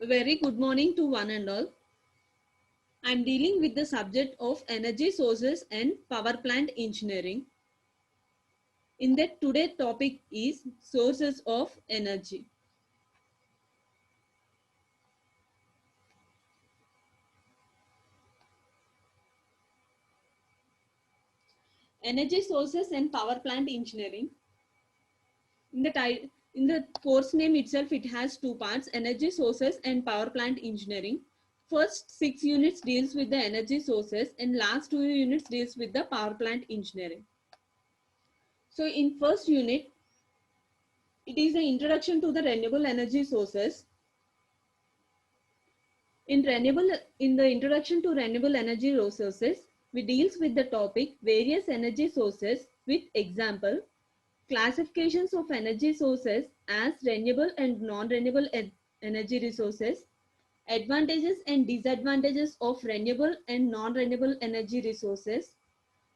A very good morning to one and all. I am dealing with the subject of energy sources and power plant engineering. In that today topic is sources of energy. Energy sources and power plant engineering. In the course name itself, it has two parts: energy sources and power plant engineering. First 6 units deals with the energy sources and last 2 units deals with the power plant engineering. So in first unit, it is the introduction to the renewable energy sources. In the introduction to renewable energy resources, we deals with the topic various energy sources with example, classifications of energy sources as renewable and non-renewable energy resources, advantages and disadvantages of renewable and non-renewable energy resources,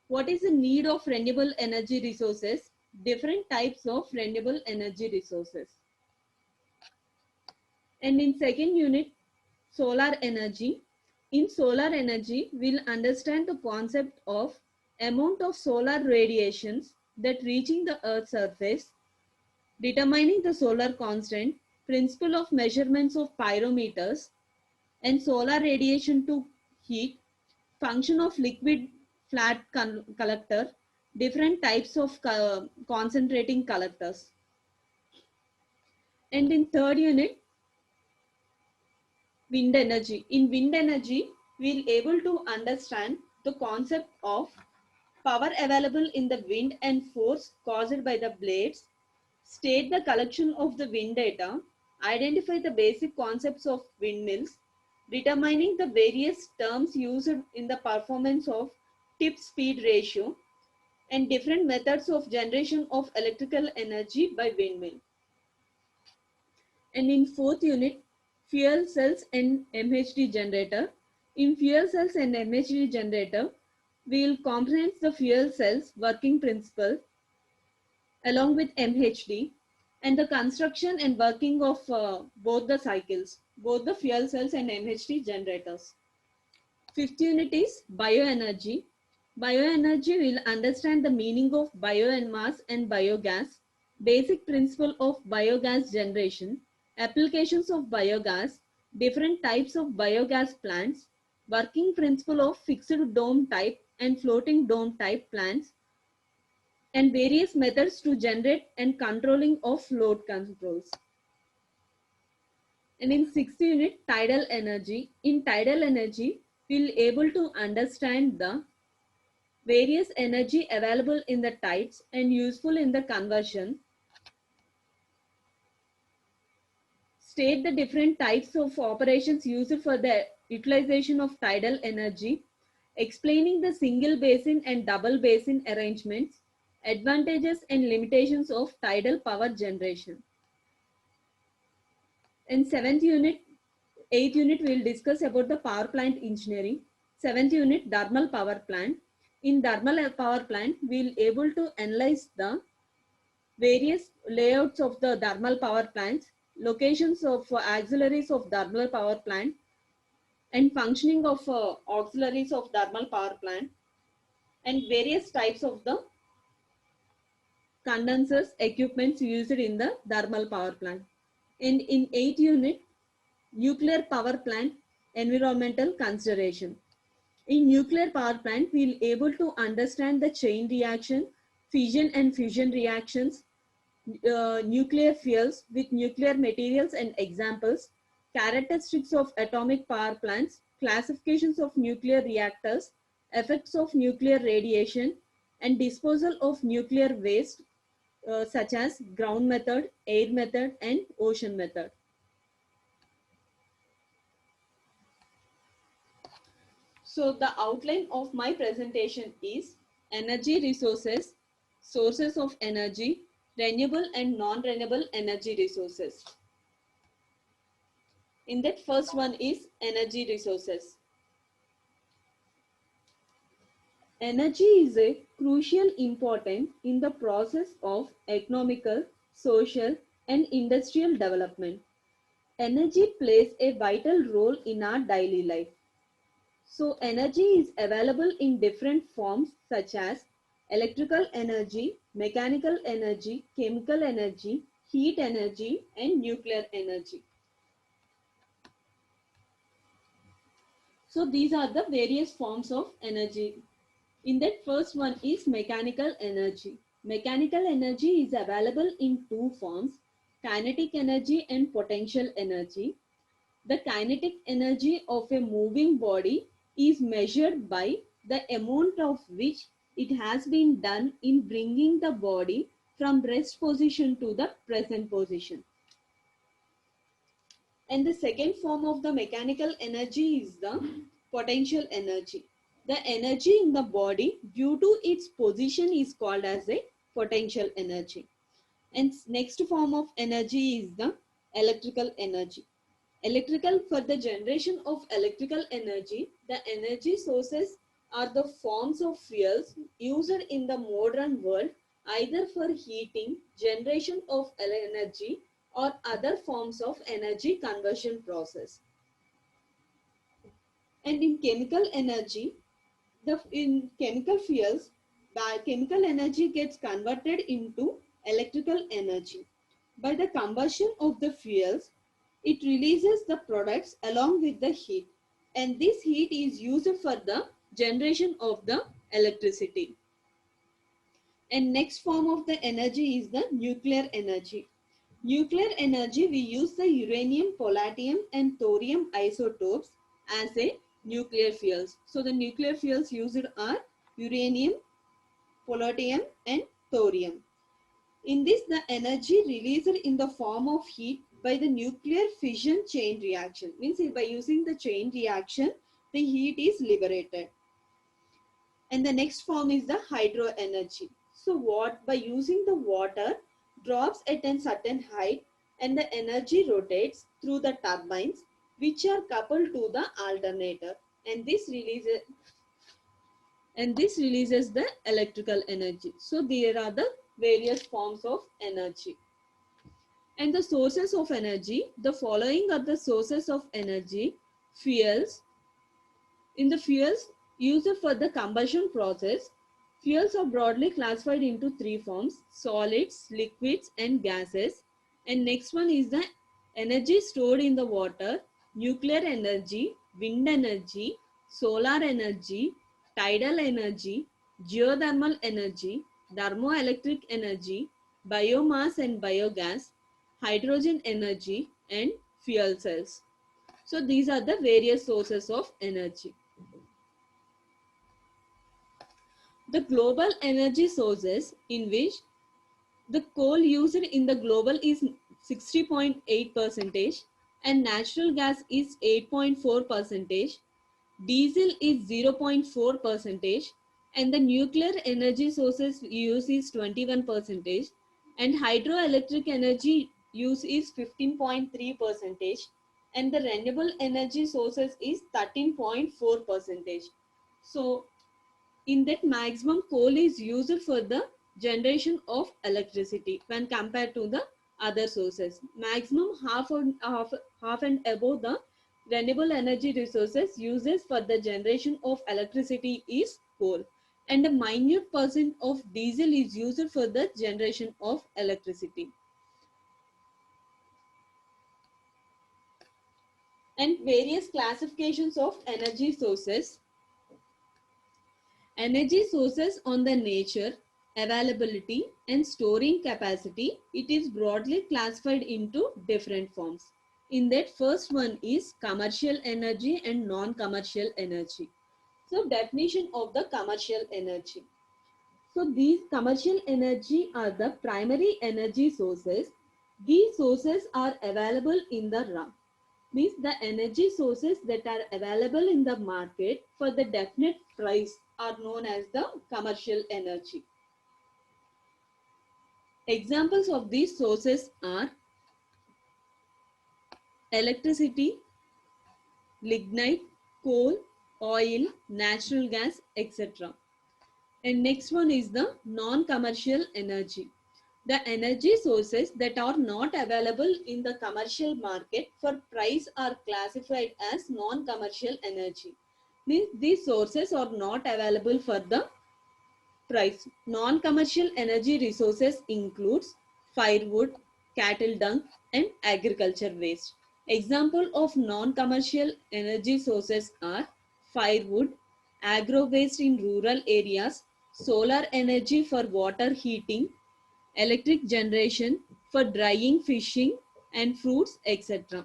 what is the need of renewable energy resources, different types of renewable energy resources. And in second unit, solar energy. In solar energy, we'll understand the concept of amount of solar radiations that reaching the Earth's surface, determining the solar constant, principle of measurements of pyrometers, and solar radiation to heat, function of liquid flat collector, different types of concentrating collectors. And in third unit, wind energy. In wind energy, we'll able to understand the concept of power available in the wind and force caused by the blades, state the collection of the wind data, identify the basic concepts of windmills, determining the various terms used in the performance of tip speed ratio, and different methods of generation of electrical energy by windmill. And in fourth unit, fuel cells and MHD generator. In fuel cells and MHD generator, we will comprehend the fuel cells working principle along with MHD and the construction and working of both the cycles, both the fuel cells and MHD generators. Fifth unit is bioenergy. Bioenergy will understand the meaning of biomass and biogas, basic principle of biogas generation, applications of biogas, different types of biogas plants, working principle of fixed dome type and floating dome type plants, and various methods to generate and controlling of load controls. And in sixth unit, tidal energy. In tidal energy, we'll able to understand the various energy available in the tides and useful in the conversion, state the different types of operations used for the utilization of tidal energy, explaining the single basin and double basin arrangements, advantages and limitations of tidal power generation. In eighth unit, we will discuss about the power plant engineering. Seventh unit, thermal power plant. In thermal power plant, we will able to analyze the various layouts of the thermal power plants, locations of auxiliaries of thermal power plant, and functioning of auxiliaries of thermal power plant, and various types of the condensers equipments used in the thermal power plant. And in 8th unit, nuclear power plant environmental consideration. In nuclear power plant, we will able to understand the chain reaction, fission and fusion reactions, nuclear fuels with nuclear materials and examples, characteristics of atomic power plants, classifications of nuclear reactors, effects of nuclear radiation, and disposal of nuclear waste such as ground method, air method, and ocean method. So the outline of my presentation is energy resources, sources of energy, renewable and non-renewable energy resources. In that, first one is energy resources. Energy is a crucial important in the process of economical, social, and industrial development. Energy plays a vital role in our daily life. So energy is available in different forms such as electrical energy, mechanical energy, chemical energy, heat energy, and nuclear energy. So these are the various forms of energy. In that, first one is mechanical energy. Mechanical energy is available in two forms, kinetic energy and potential energy. The kinetic energy of a moving body is measured by the amount of which it has been done in bringing the body from rest position to the present position. And the second form of the mechanical energy is the potential energy. The energy in the body due to its position is called as a potential energy. And next form of energy is the electrical energy. Electrical, for the generation of electrical energy, the energy sources are the forms of fuels used in the modern world either for heating, generation of energy, or other forms of energy conversion process. And in chemical energy, in chemical fuels, the chemical energy gets converted into electrical energy. By the combustion of the fuels, it releases the products along with the heat, and this heat is used for the generation of the electricity. And next form of the energy is the nuclear energy. Nuclear energy, we use the uranium, polonium, and thorium isotopes as a nuclear fuels. So the nuclear fuels used are uranium, polonium, and thorium. In this, the energy released in the form of heat by the nuclear fission chain reaction. Means by using the chain reaction, the heat is liberated. And the next form is the hydro energy. So what, by using the water drops at a certain height and the energy rotates through the turbines which are coupled to the alternator, and this releases the electrical energy. So there are the various forms of energy. And the sources of energy, the following are the sources of energy: fuels. In the fuels used for the combustion process, fuels are broadly classified into three forms: solids, liquids, and gases. And next one is the energy stored in the water: nuclear energy, wind energy, solar energy, tidal energy, geothermal energy, thermoelectric energy, biomass and biogas, hydrogen energy, and fuel cells. So these are the various sources of energy. The global energy sources, in which the coal used in the global is 60.8 percentage, and natural gas is 8.4 percentage, diesel is 0.4 percentage, and the nuclear energy sources use is 21 percentage, and hydroelectric energy use is 15.3 percentage, and the renewable energy sources is 13.4 percentage. So in that, maximum coal is used for the generation of electricity when compared to the other sources. Maximum half and above the renewable energy resources uses for the generation of electricity is coal, and a minute percent of diesel is used for the generation of electricity. And various classifications of energy sources. Energy sources on the nature, availability, and storing capacity, it is broadly classified into different forms. In that, first one is commercial energy and non-commercial energy. So definition of the commercial energy. So these commercial energy are the primary energy sources. These sources are available in the means the energy sources that are available in the market for the definite price are known as the commercial energy. Examples of these sources are electricity, lignite, coal, oil, natural gas, etc. And next one is the non-commercial energy. The energy sources that are not available in the commercial market for price are classified as non-commercial energy. Means these sources are not available for the price. Non-commercial energy resources includes firewood, cattle dung, and agriculture waste. Example of non-commercial energy sources are firewood, agro waste in rural areas, solar energy for water heating, electric generation for drying, fishing, and fruits, etc.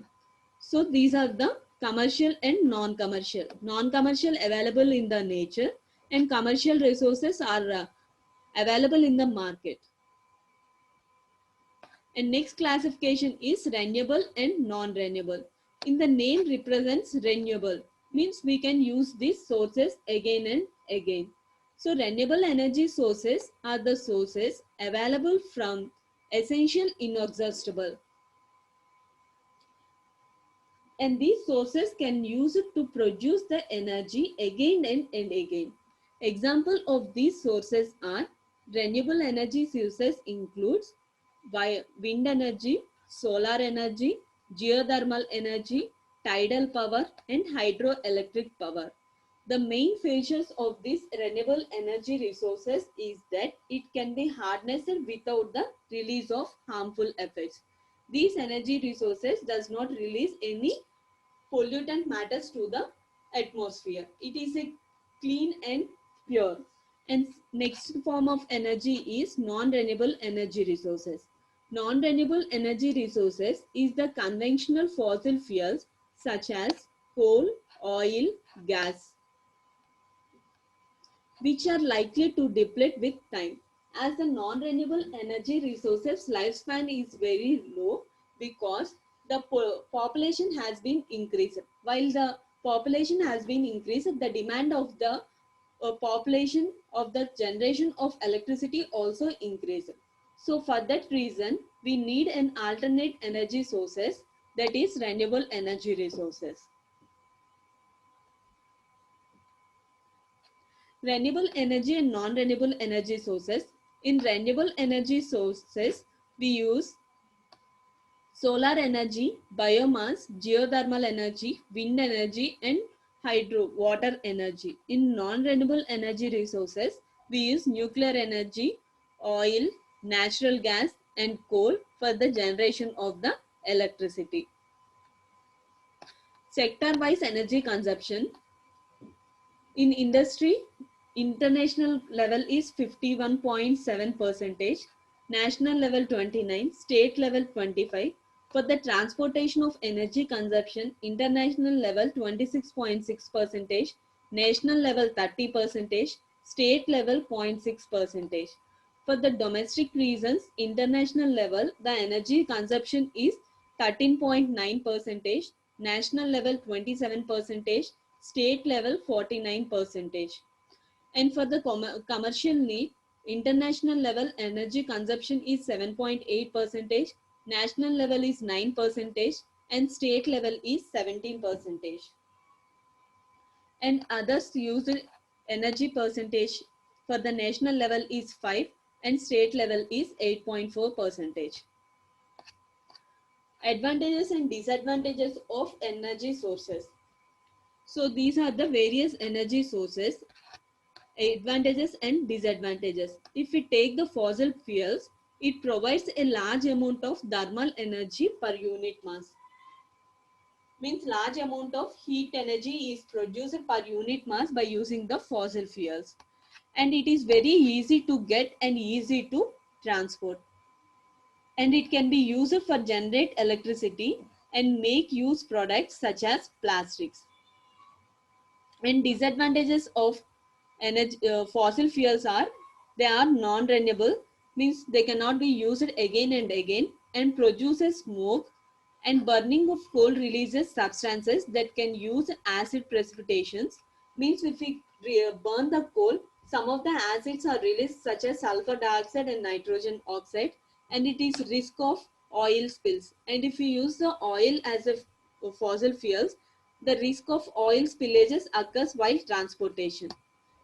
So these are the commercial and non-commercial. Non-commercial available in the nature and commercial resources are available in the market. And next classification is renewable and non-renewable. In the name represents renewable, means we can use these sources again and again. So renewable energy sources are the sources available from essential inexhaustible. And these sources can use it to produce the energy again and again. Example of these sources are renewable energy sources includes wind energy, solar energy, geothermal energy, tidal power, and hydroelectric power. The main features of these renewable energy resources is that it can be harnessed without the release of harmful effects. These energy resources does not release any pollutant matters to the atmosphere. It is a clean and pure. And next form of energy is non-renewable energy resources. Non-renewable energy resources is the conventional fossil fuels such as coal, oil, gas, which are likely to deplete with time. As the non-renewable energy resources lifespan is very low because the population has been increased. While the population has been increased, the demand of the population of the generation of electricity also increased. So for that reason, we need an alternate energy sources, that is renewable energy resources. Renewable energy and non-renewable energy sources. In renewable energy sources, we use solar energy, biomass, geothermal energy, wind energy, and hydro water energy. In non-renewable energy resources, we use nuclear energy, oil, natural gas, and coal for the generation of the electricity. Sector-wise energy consumption. In industry, international level is 51.7 percentage, national level 29, state level 25. For the transportation of energy consumption, international level 26.6 percentage, national level 30 percentage, state level 0.6 percentage. For the domestic reasons, international level, the energy consumption is 13.9 percentage, national level 27 percentage, state level 49 percentage. And for the commercial need, international level energy consumption is 7.8 percentage, national level is 9 percentage, and state level is 17 percentage. And others used energy percentage for the national level is 5 and state level is 8.4 percentage. Advantages and disadvantages of energy sources. So these are the various energy sources, advantages and disadvantages. If we take the fossil fuels, it provides a large amount of thermal energy per unit mass. Means large amount of heat energy is produced per unit mass by using the fossil fuels. And it is very easy to get and easy to transport. And it can be used for generate electricity and make use products such as plastics. And disadvantages of energy, fossil fuels are they are non-renewable, means they cannot be used again and again, and produces smoke, and burning of coal releases substances that can use acid precipitations, means if we burn the coal, some of the acids are released such as sulfur dioxide and nitrogen oxide, and it is risk of oil spills. And if you use the oil as a fossil fuels, the risk of oil spillages occurs while transportation.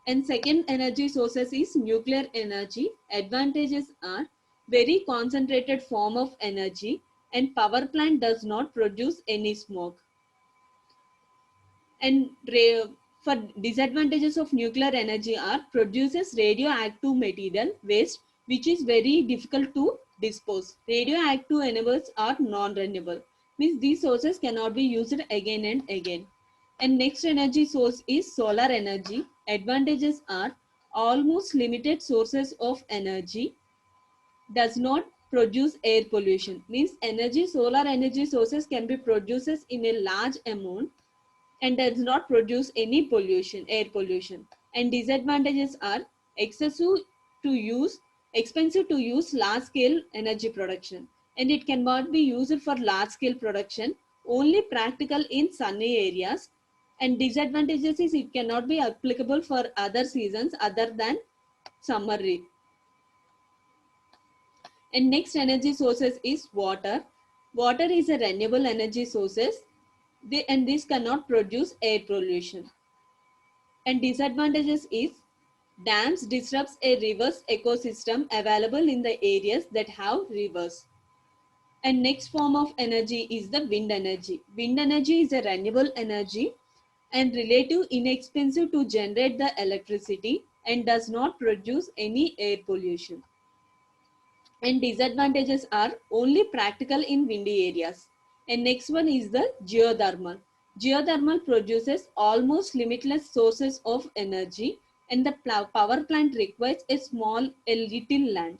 And second energy sources is nuclear energy. Advantages are very concentrated form of energy, and power plant does not produce any smoke. And for disadvantages of nuclear energy are produces radioactive material waste which is very difficult to dispose. Radioactive enables are non-renewable, means these sources cannot be used again and again. And next energy source is solar energy. Advantages are almost limited sources of energy, does not produce air pollution, means energy solar energy sources can be produced in a large amount and does not produce any pollution, air pollution. And disadvantages are excessive to use, expensive to use large scale energy production, and it cannot be used for large scale production, only practical in sunny areas. And disadvantages is it cannot be applicable for other seasons other than summer. And next energy sources is water. Water is a renewable energy sources, and this cannot produce air pollution. And disadvantages is dams disrupts a river's ecosystem available in the areas that have rivers. And next form of energy is the wind energy. Wind energy is a renewable energy and relative inexpensive to generate the electricity and does not produce any air pollution. And disadvantages are only practical in windy areas. And next one is the geothermal. Geothermal produces almost limitless sources of energy, and the power plant requires a little land.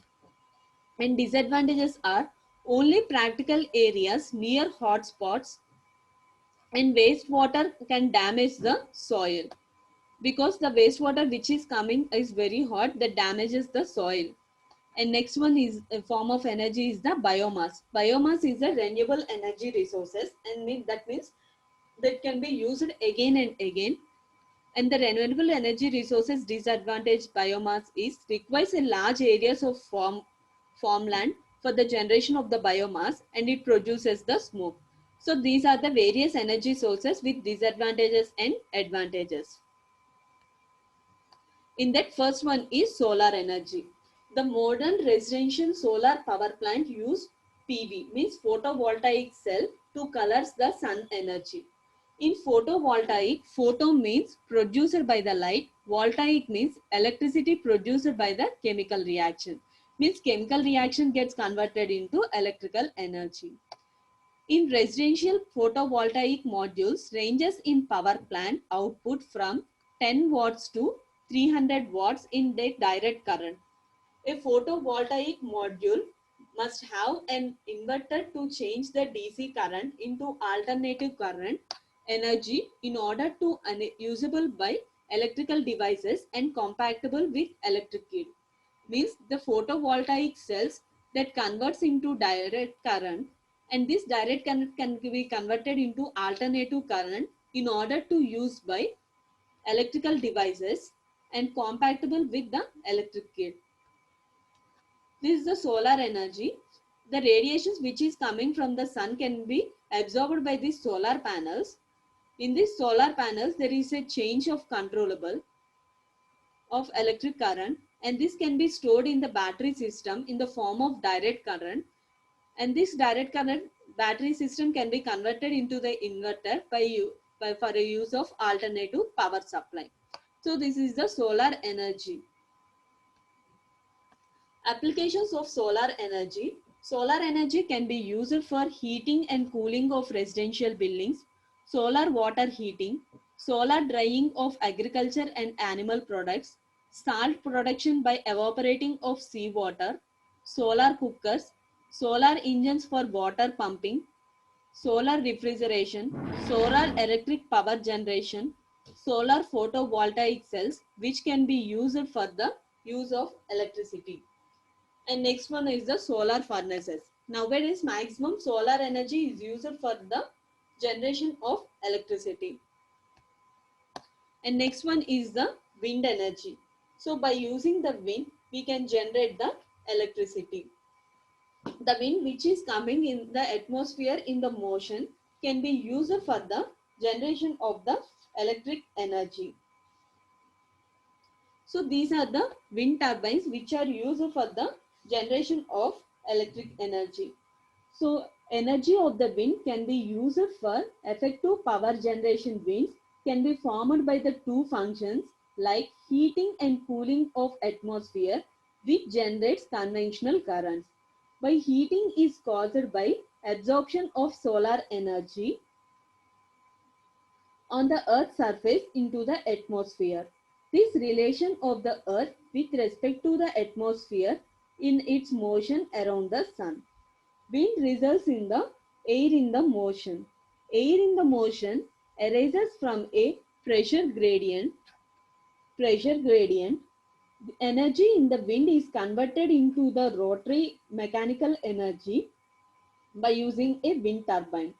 And disadvantages are only practical areas near hotspots, and wastewater can damage the soil because the wastewater which is coming is very hot that damages the soil. And next one is a form of energy is the biomass. Biomass is a renewable energy resources, and that means that can be used again and again. And the renewable energy resources disadvantage biomass is requires a large areas of farmland for the generation of the biomass, and it produces the smoke. So these are the various energy sources with disadvantages and advantages. In that, first one is solar energy. The modern residential solar power plant use PV, means photovoltaic cell, to colors the sun energy. In photovoltaic, photo means produced by the light, voltaic means electricity produced by the chemical reaction. Means chemical reaction gets converted into electrical energy. In residential, photovoltaic modules ranges in power plant output from 10 watts to 300 watts in the direct current. A photovoltaic module must have an inverter to change the DC current into alternative current energy in order to usable by electrical devices and compatible with electric grid. Means the photovoltaic cells that converts into direct current, and this direct current can be converted into alternative current in order to use by electrical devices and compatible with the electric grid. This is the solar energy. The radiations which is coming from the sun can be absorbed by these solar panels. In these solar panels, there is a change of controllable of electric current, and this can be stored in the battery system in the form of direct current. And this direct current battery system can be converted into the inverter for a use of alternative power supply. So this is the solar energy. Applications of solar energy. Solar energy can be used for heating and cooling of residential buildings, solar water heating, solar drying of agriculture and animal products, salt production by evaporating of seawater, solar cookers, solar engines for water pumping, solar refrigeration, solar electric power generation, solar photovoltaic cells which can be used for the use of electricity. And next one is the solar furnaces. Nowadays, maximum solar energy is used for the generation of electricity. And next one is the wind energy. So by using the wind, we can generate the electricity. The wind which is coming in the atmosphere in the motion can be used for the generation of the electric energy. So these are the wind turbines which are used for the generation of electric energy. So energy of the wind can be used for effective power generation. Winds can be formed by the two functions like heating and cooling of atmosphere, which generates conventional currents. By heating is caused by absorption of solar energy on the earth's surface into the atmosphere. This relation of the earth with respect to the atmosphere in its motion around the sun. Wind results in the air in the motion. Air in the motion arises from a pressure gradient. Pressure gradient. The energy in the wind is converted into the rotary mechanical energy by using a wind turbine.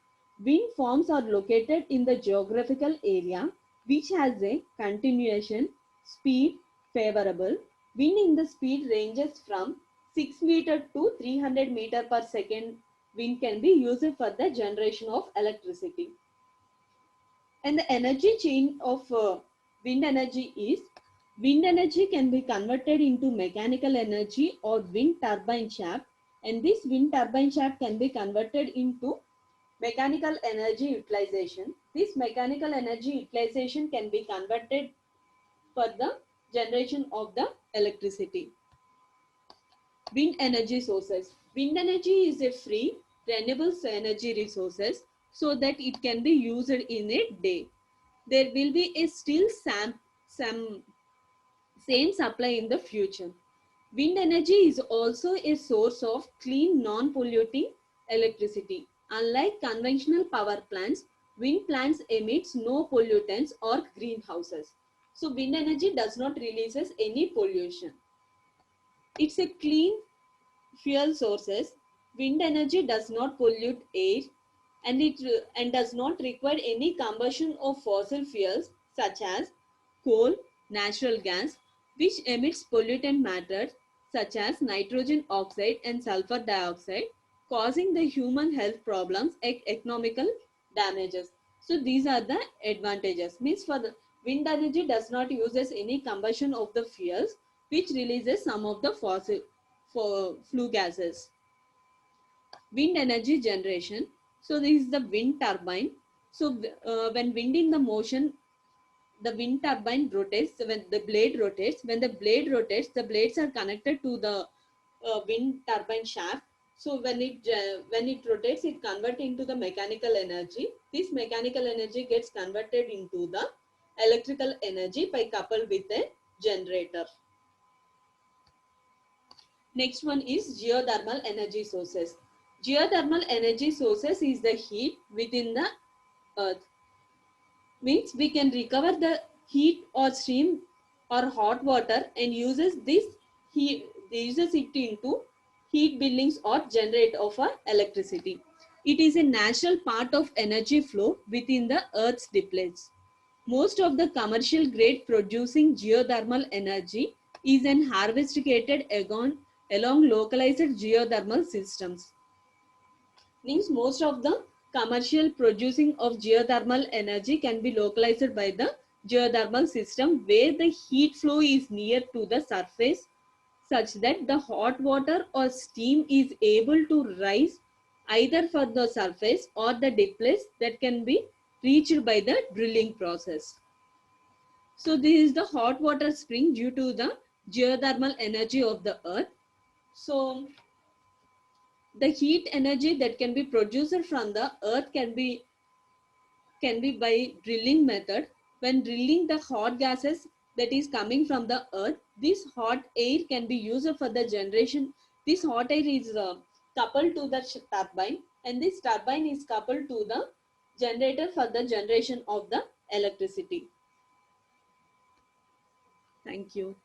Wind farms are located in the geographical area which has a continuation speed favorable. Wind in the speed ranges from 6 meter to 300 meter per second. Wind can be used for the generation of electricity. And the energy chain of wind energy is wind energy can be converted into mechanical energy or wind turbine shaft, and this wind turbine shaft can be converted into mechanical energy utilization. This mechanical energy utilization can be converted for the generation of the electricity. Wind energy sources. Wind energy is a free renewable energy resources so that it can be used in a day. There will be a still some same supply in the future. Wind energy is also a source of clean, non-polluting electricity. Unlike conventional power plants, wind plants emits no pollutants or greenhouses. So wind energy does not releases any pollution. It's a clean fuel sources. Wind energy does not pollute air and does not require any combustion of fossil fuels such as coal, natural gas, which emits pollutant matters such as nitrogen oxide and sulfur dioxide, causing the human health problems and economical damages. So these are the advantages. Means for the wind energy does not uses any combustion of the fuels, which releases some of the fossil flue gases. Wind energy generation. So this is the wind turbine. So when wind in the motion, the wind turbine rotates. So when the blade rotates, the blades are connected to the wind turbine shaft. So when it rotates, it converts into the mechanical energy. This mechanical energy gets converted into the electrical energy by coupled with a generator. Next one is geothermal energy sources. Geothermal energy sources is the heat within the earth. Means we can recover the heat or steam or hot water and uses it into heat buildings or generate of electricity. It is a natural part of energy flow within the earth's deplets. Most of the commercial grade producing geothermal energy is an harvesticated along localized geothermal systems. Means most of the commercial producing of geothermal energy can be localized by the geothermal system where the heat flow is near to the surface such that the hot water or steam is able to rise either for the surface or the deplets that can be reached by the drilling process. So this is the hot water spring due to the geothermal energy of the earth. So the heat energy that can be produced from the earth can be by drilling method. When drilling the hot gases that is coming from the earth, this hot air can be used for the generation. This hot air is coupled to the turbine, and this turbine is coupled to the generator for the generation of the electricity. Thank you.